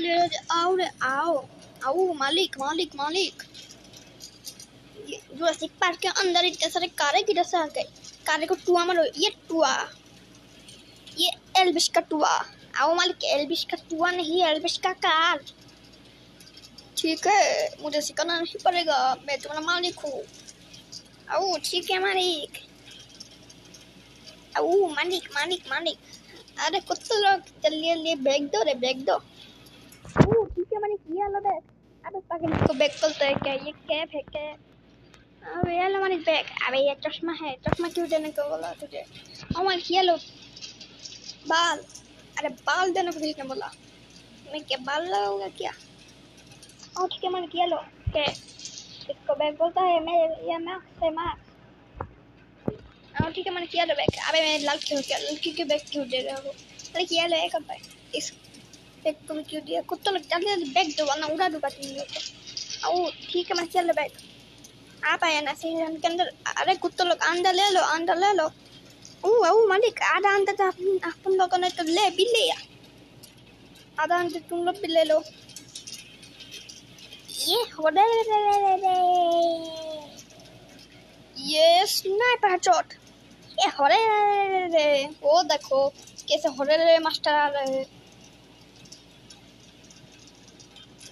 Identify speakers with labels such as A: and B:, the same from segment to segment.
A: जल्दी आओ रे आओ आओ मालिक मालिक मालिक। जुरासिक पार्क के अंदर इतने सारे कारें किधर से आ गई? कारें को टुआ मारो, ये टुआ, ये एल्विश का टुआ। आओ मालिक, एल्विश का टुआ नहीं, एल्विश का कार। ठीक है, मुझे सिखाना नहीं पड़ेगा, मैं तुम्हारा मालिक हूँ। आओ ठीक है मालिक, आओ मालिक मालिक मालिक। अरे कुत्ते लोग जल्दी जल्दी बैग दो रे, बैग दो। आओ ठीक है मालिक, ये लो बैग। अबे पागल को बैग बोलते हैं क्या? ये कैप है क्या? अबे ये लो मालिक बैग। अबे ये चश्मा है, चश्मा क्यों देने को बोला तुझे? ओ मालिक ये लो बाल। अरे बाल देने को किसने बोला? मैं क्या बाल लगाऊंगा क्या? ओ ठीक है मालिक ये लो। क्या इसको बैग बोलता है? मैं ये मार्क्स है, मार्क्स। ठीक है मैंने किया लो बैग। अबे मैं लाल क्यों किया? लड़की के बैग क्यों दे रहे हो? अरे किया लो एक बैग, इस बैग को भी क्यों दिया? कुत्ता लोग जल्दी जल्दी बैग दो वरना उड़ा दूंगा तुम लोग को। आओ ठीक है मैंने किया लो बैग। आप आया ना शहर के अंदर। अरे कुत्ता लोग अंदर ले लो, अंदर ले लो। ओ मालिक आधा अंदर तो तुम लोगों ने तो ले भी लिया, आधा अंदर तुम लोग भी ले लो। ये हो ये स्नाइपर शॉट। ये हो रे, वो देखो कैसे हो रे मास्टर आ रहे हैं।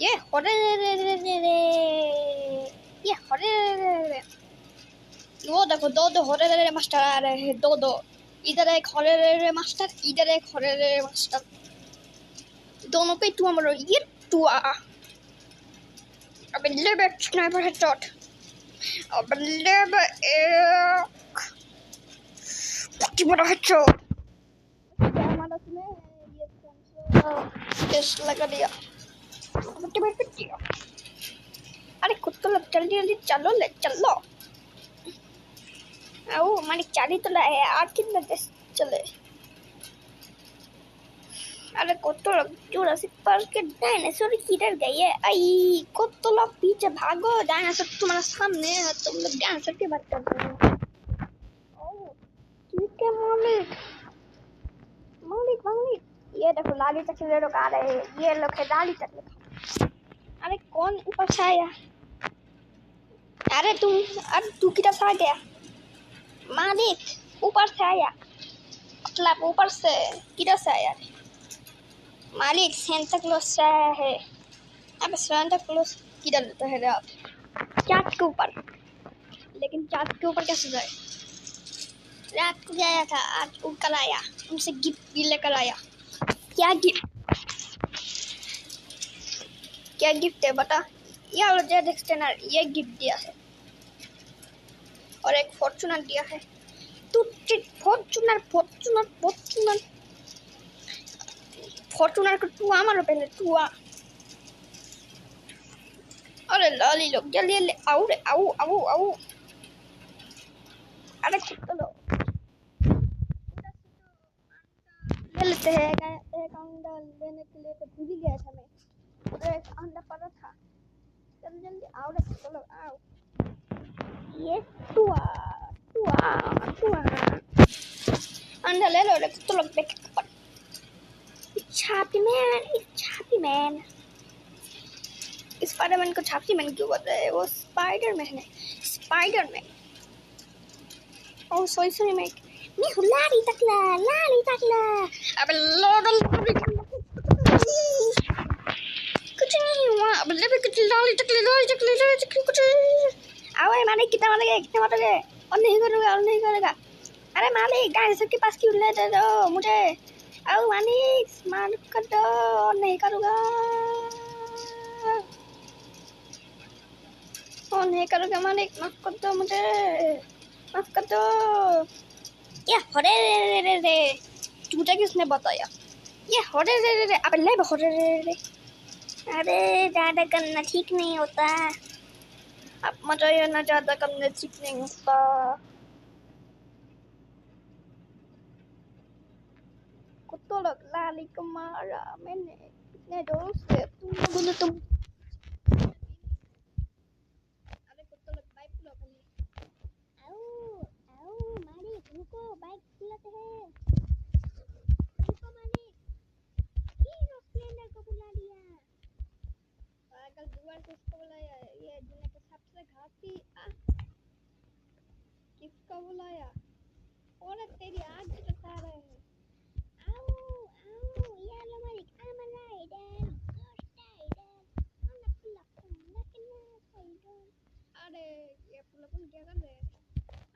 A: ये हो रे, ये हो रे। वो देखो दो हो रे मास्टर आ रहे हैं, दो। इधर एक हो रे मास्टर, इधर एक हो रे मास्टर। दोनों पे टुआ मारो, ये टुआ। अब ले बैक स्नाइपर हेडशॉट। अब ले एक बहुत बड़ा हेडशॉट। हमारा सुने ये कौन सा टेस्ट लगा दिया? अरे कुत्ता लोग जल्दी जल्दी चलो, ले चलो। आओ मालिक चाली तो लाए आज कितने चले। अरे कुत्ता लोग जुरासिक पार्क के डायनासोर किधर गए है? आई कुत्ता लोग पीछे भागो, डायनासोर तुम्हारे सामने है, तुम लोग डायनासोर की बात कर रहे हो। ठीक है मालिक मालिक मालिक। ये देखो लाली तक ले लोग आ रहे हैं, ये लोग है लाली तक। अरे कौन ऊपर से आया? अरे तू किधर से आ गया? मालिक ऊपर से आया, मतलब ऊपर से किधर से आया? मालिक सेंटा क्लॉज से आया है। अब सेंटा क्लॉज किधर रह रहे आप? चाँद के ऊपर। लेकिन चाँद के ऊपर कैसे जाए? रात को गया था, आज ऊपर आया, उनसे गिफ्ट भी लेकर आया। क्या गिफ्ट है बता? ये जेड एक्सटेंडर, ये गिफ्ट दिया है और एक फॉर्चूनर दिया है। तू फॉर्चूनर को तू मारो पहले तू आ। अरे लाली लोग जल्दी जल्दी आओ रे, आओ। अरे कुत्ता लोग ले लेते हैं। एक अंडा लेने के लिए तो भूल ही गया था मैं, उधर एक अंडा पड़ा था। जल्दी आओ रे कुत्ता लोग आओ। ये टुआ अंडा ले लो रे कुत्ता लोग। बैक पर छापी मैन। स्पाइडरमैन को छापी मैन क्यों बोल रहे हैं? वो स्पाइडरमैन है, स्पाइडरमैन। ओह सॉरी मैं लाली तकला। अबे कुछ नहीं हुआ। अब ले कुछ लाली तकले कुछ। आओ मालिक कितना मारोगे? और नहीं करूँगा। अरे मालिक डायनासोर के पास क्यों ले दो मुझे? आओ मालिक मार कर दो, और नहीं करूँगा। और नहीं करूँगा मालिक, माफ कर दो मुझे, माफ कर दो। ये हो रे तुझे किसने बताया? ये हो रे अब ले हो रे। अरे ज़्यादा करना ठीक नहीं होता, अब मजा ये ना ज़्यादा करना ठीक नहीं होता। कुत्तों लोग लाली को मारा मैंने इतने जोरों से, तुम लोगों ने तुम। अरे कुत्तों लोग बाइक लो पहले। आओ मालिक रुको, बाइक बुलाते हैं। रुको मालिक, हीरो स्प्लेंडर को बुला लिया। किसको बुलाया? ये दुनिया का सबसे घाती किसको बुलाया? और तेरी आज बता रहे हैं। आओ आओ ये लो मालिक I'm a rider ghost rider mana pull up अरे ये पुल अपन क्या कर रहे हैं?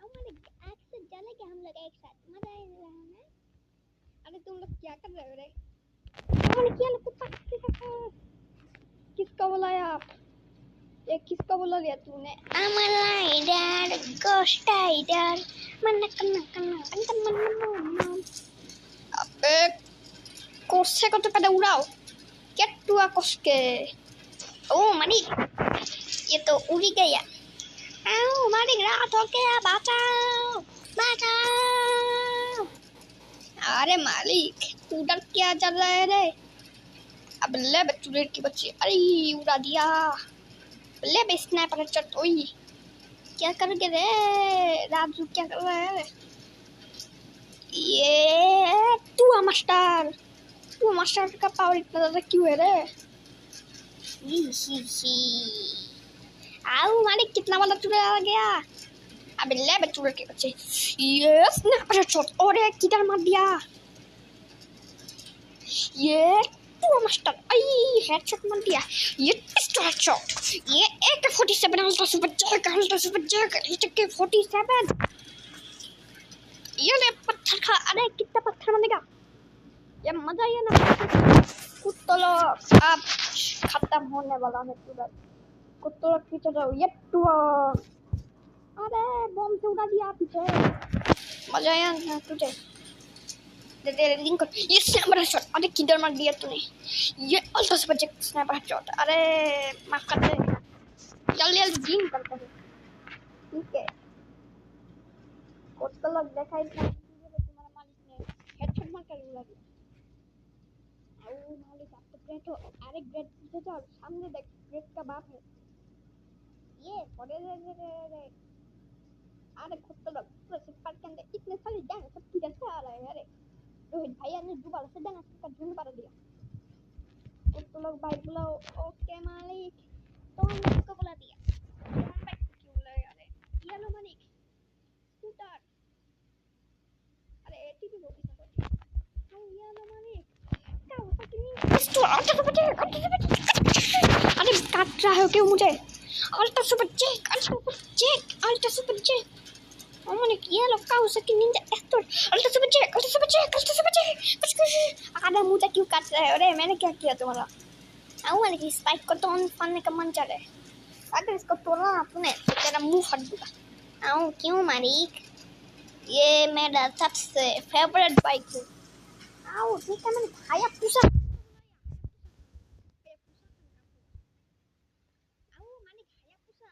A: आओ मालिक आग से जलेंगे हम लोग एक साथ मजा आएगा ना? अरे तुम लोग क्या कर रहे हो रे? मालिक ये लो कुत्ता किसको बुलाया आप? ये किसको बुला लिया तूने? I'm a rider, ghost rider. Mana kena kena. अबे कोसे को तो पहले उड़ाओ। क्या टुआ कोसके? ओ मालिक, ये तो उड़ी गया। आओ मालिक रात हो गया बचाओ बचाओ। अरे मालिक तू डर क्या चल रहा है रे? अब ले बच्चू की बच्ची अरे उड़ा दिया। ले बे स्नाइपर चट ओई क्या कर रे राजू क्या कर रहा है? ये तू मास्टर का पावर इतना ज्यादा क्यों है रे? आओ मालिक कितना वाला चुरा आ गया? अबे ले बच्चू के बच्चे ये स्नाइपर शॉट और एक किधर मार दिया? ये तू मास्टर आई हेडशॉट मार दिया। ये पिस्टल शॉट ये AK-47 ultra super Jack AK-47 ये ले पत्थर खा। अरे कितना पत्थर मारेगा? ये मजा ही है ना। कुत्तों लोग अब खत्म होने वाला है पूरा। कुत्तों लोग पीछे जाओ ये टुआ। अरे बम से उड़ा दिया पीछे। मजा आया ना तुझे? तेरे लिंक ये स्नाइपर शॉट अरे किधर मार दिया तूने? ये ultra super jack sniper shot अरे माफ कर दे जल्दी जिम करता है ठीक है। कुत्तों लोग देखा ही तुम्हारा मालिक ने हेडशॉट मार कर उड़ा दिया। आओ मालिक आप तो ग्रेट हो। अरे ग्रेट पीछे जाओ सामने देख ग्रेट का बाप है ये। अरे कुत्तों लोग पार्क के अंदर इतने सारे गैंग सब किधर से आ रहे हैं? अरे रोहित भैया ने दोबारा से डांस का झुंड कर दिया। कुत्तों लोग बाइक बुलाओ। ओके मालिक तो हम इसको बुला दिया। हम बाइक क्यों बुलाए? अरे ये लो मालिक स्कूटर अरे एटीपी होगी सब। हां ये लो मालिक क्या होता कि अरे काट रहा हो क्यों मुझे? अल्ट्रा सुपर जैक मैंने किया लोग हो सके निंजा एस्टोर अल्ट्रा सुपर जैक आधा मुझे क्यों काट रहे हो? अरे मैंने क्या किया तुम्हारा? आओ वाले की स्पाइक को तो फाड़ने का मन चल रहा है। अगर इसको तोड़ा आपने तो तेरा मुंह फट दूंगा। आओ क्यों मालिक ये मेरा सबसे फेवरेट बाइक है। आओ ठीक है मैंने खाया पूछा। आओ मालिक खाया पूछा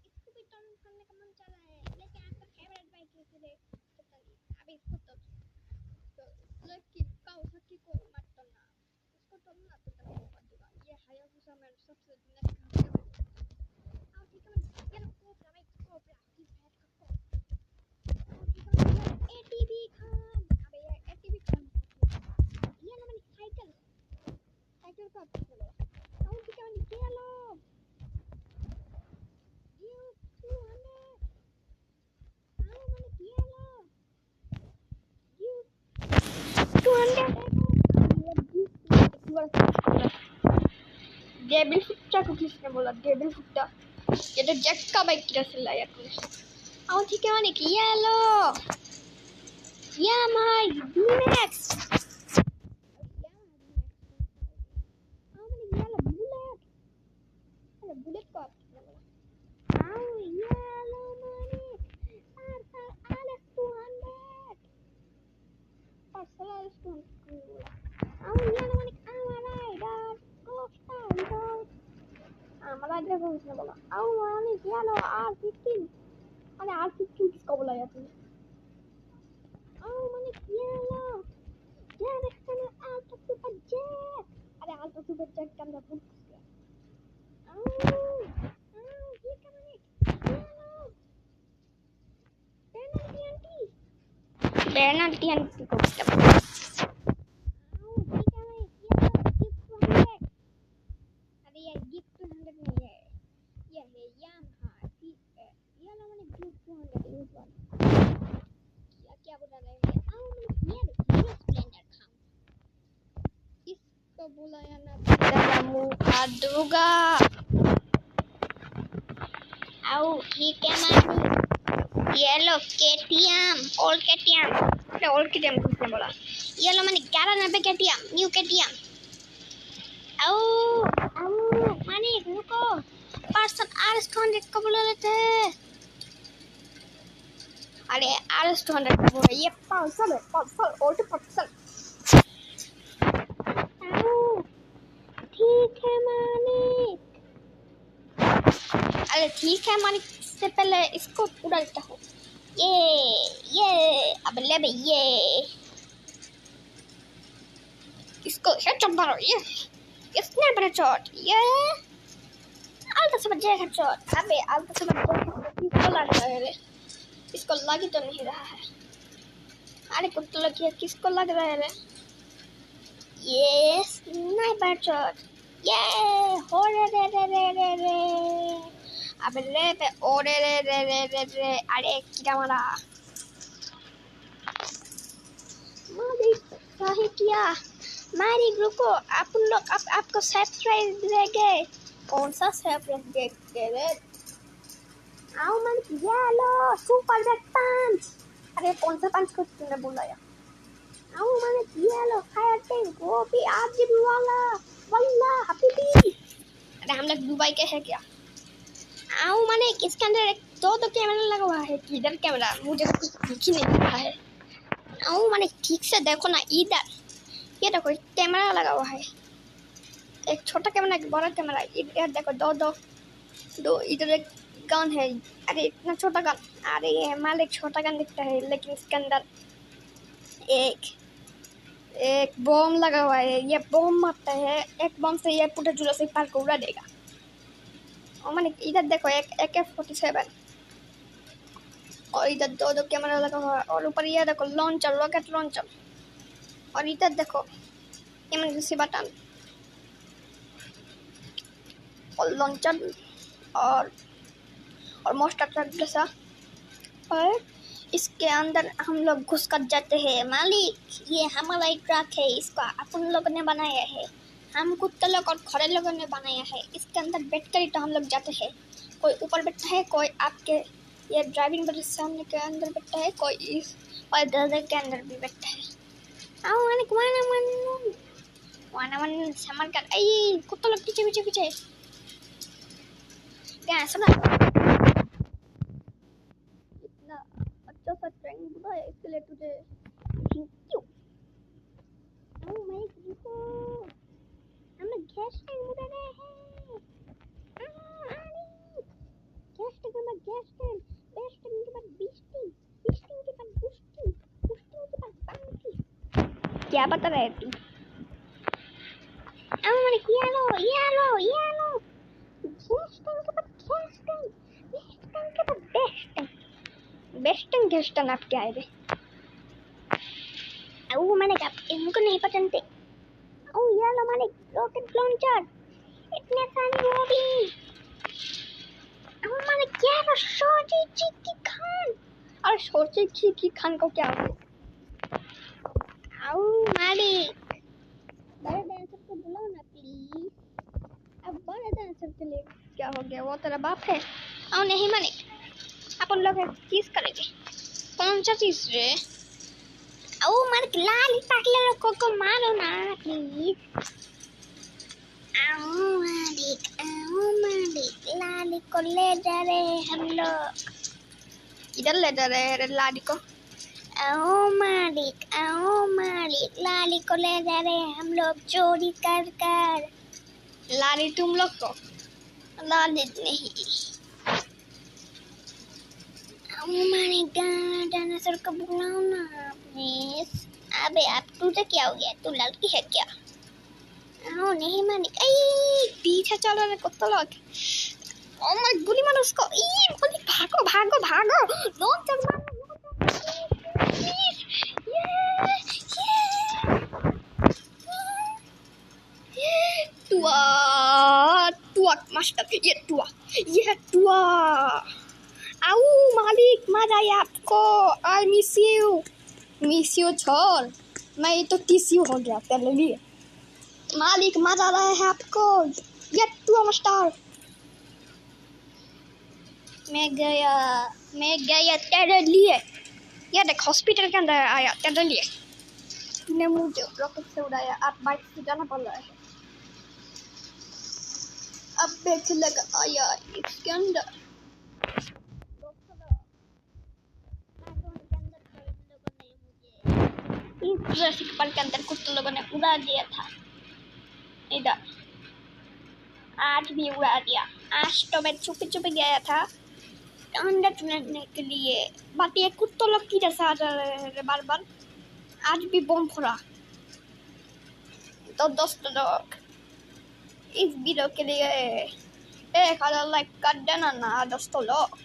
A: इसको भी टर्न करने का मन चल रहा है लेकिन आपका फेवरेट बाइक है इसलिए तो चलिए अभी इसको तो लेकिन काउसाकी को मत तोड़ना इसको तोड़ना तो तेरा मुंह फट दूंगा। ये हायाबुसा मेरा सबसे नेक्स्ट आओ ठीक है मैं ये लोग को प्लास्टिक की बैट का एटीबी खान अबे ये एटीबी खान ये ना मैंने साइकिल का चलो आओ ठीक है मैंने किया लो ये 200 आओ मैंने किया लो ये 200 डेबिल फुट्टा को किसने बोला? डेबिल फुट्टा ये तो जैक का बाइक कैसे लाया तूने? आओ ठीक है मैंने किया लो या माय डीमैक्स आओ मैंने किया लो बुलेट अरे बुलेट को आओ या लो मैंने RS 200 RS 200 आओ या लो मैंने राइडर हमारा एड्रेस उसने बोला आओ मैंने किया लो R15 अरे R15 किसको बुलाया तूने? आओ मैंने किया लो क्या देखते हैं अल्ट्रा सुपर जैक अरे अल्ट्रा सुपर जैक का अंदर घुस गया। आओ ये क्या मैंने किया लो पेनल्टी आंटी को आओ ठीक है मैं किया लो 200 अरे यार इसको बुलाया ना तेरा मुंह काट दूंगा। आओ ठीक है मानी। ये लो केटीएम ओल्ड केटीएम। अरे ओल्ड केटीएम किसने बोला? ये लो मानी 1190 केटीएम न्यू केटीएम। आओ आओ मानी रुको, पर्सन RS200 को बुला लेते हैं। अरे RS200 को बोलो, ये पल्सर है, पल्सर ओल्ड पल्सर। ठीक है मालिक। अरे ठीक है मालिक, इससे पहले इसको पूरा लेता हूँ। ये अब ले बे ये इसको हेडशॉट मारो। ये स्नाइपर शॉट। ये आलता से बच्चे हेडशॉट। अबे आलता से बच्चे किसको लग रहा है रे? इसको लग ही तो नहीं रहा है। अरे कुत्ते लगी किसको लग रहा है रे? ये स्नाइपर शॉट। ये हो रे अबे रे पे ओ रे अरे क्या मारा मारी सही किया। मारी रुको, आप लोग आपको सरप्राइज देंगे। कौन सा सरप्राइज देंगे रे? आओ मन ये लो सुपर बैट पंच। अरे कौन सा पंच को तुमने बुलाया? आओ मन ये लो फायर टैंक, वो भी RGB वाला वल्ला हबीबी। अरे हम लोग दुबई के हैं क्या? आओ माने इसके अंदर दो कैमरा लगा हुआ है। किधर कैमरा? मुझे कुछ दिख ही नहीं दे रहा है। आओ माने ठीक से देखो ना, इधर ये देखो कैमरा लगा हुआ है। एक छोटा कैमरा एक बड़ा कैमरा। इधर देखो दो इधर एक गन है। अरे इतना छोटा गन। अरे ये मालिक छोटा गन दिखता है, लेकिन इसके अंदर एक बम लगा हुआ है। ये बम मारता है, एक बम से ये पूरा जुरासिक पार्क को उड़ा देगा। और मैंने इधर देखो एक AK-47 और इधर दो कैमरा लगा हुआ है। और ऊपर ये देखो लॉन्चर, रॉकेट लॉन्चर। और इधर देखो इमरजेंसी बटन और लॉन्चर और मोस्ट अट्रैक्ट जैसा। और इसके अंदर हम लोग घुस कर जाते हैं। मालिक ये हमारा एक ट्रक है, इसका अपन लोगों ने बनाया है। हम कुत्ते लोग और खड़े लोगों ने बनाया है। इसके अंदर बैठ कर ही तो हम लोग जाते हैं। कोई ऊपर बैठता है, कोई आपके ये ड्राइविंग पर सामने के अंदर बैठता है, कोई इस और दरवाजे के अंदर भी बैठता है। आओ मालिक वाना मन सामान कर। आई कुत्ते लोग पीछे क्या सुना? इतना अच्छा सा ट्रेनिंग दिया है, इसके लिए तुझे थैंक यू। आओ मालिक रुको, हम गैस टैंक उड़ा रहे हैं। गैस टैंक के बाद बीस्टिंग के बाद बूस्टिंग के बाद बाउंटी। क्या बता रहे तू? आओ मालिक ये लो गैस टैंक के बाद गैस टैंक, बेस्ट टैंक के बाद बेस्ट टैंक आप क्या है रे? आओ मालिक आप इनको नहीं पहचानते। आओ ये लो मालिक रॉकेट लॉन्चर, इतने सारे वो भी। आओ मालिक क्या है सोची खान। और सोची खान को क्या हो? आओ मालिक बड़े डांसर को बुलाओ ना प्लीज। अब बड़े डांसर के लिए क्या हो गया? वो तेरा बाप है? आओ नहीं मालिक अपन लोग किस करेंगे। कौन सा चीज रे? आओ मालिक लाली पागले लोगों को मारो ना प्लीज। आओ मालिक लाली को ले जा रहे हम लोग। इधर ले जा रहे हैं लाली को। आओ मालिक लाली को ले जा रहे हैं हम लोग चोरी कर। लाली तुम लोग को? लाली नहीं। आओ मालिक डायनासोर को बुलाओ ना प्लीज। अबे आप तुझे क्या हो गया? तू लड़की है क्या? आओ नहीं मालिक। पीछे चल रहे कुत्ते लोग। ओ माय गोली मारो उसको। भागो लोग चल मारो। टुआ मास्टर ये टुआ। आओ मालिक मजा आया आपको? आई मिस यू छोड़। मैं तो 30 हो गया तेरे लिए। मालिक मजा आ रहा है आपको? Yet to a star. मैं गया तेरे लिए। ये देख हॉस्पिटल के अंदर आया तेरे लिए। तूने मुझे रॉकेट से उड़ाया, आप बाइक से जाना पड़ रहा है। अब बैठ लगा आया इसके अंदर। इस ट्रैफिक पर के अंदर कुछ लोगों ने उड़ा दिया था। इधर आज भी उड़ा दिया। आज तो मैं छुप गया था अंडा चुनने के लिए, बट ये कुत्तों लोग की जैसा आ रहे हैं बार बार। आज भी बम फोड़ा। तो दोस्तों लोग इस वीडियो के लिए 1000 लाइक कर देना ना दोस्तों लोग,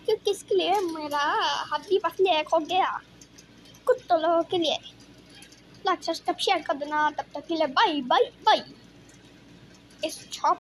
A: क्योंकि इसके लिए मेरा हड्डी पसली एक हो गया। कुत्तों लोगों के लिए लाइक सब्सक्राइब शेयर कर देना। तब तक के लिए बाय बाय बाय। इस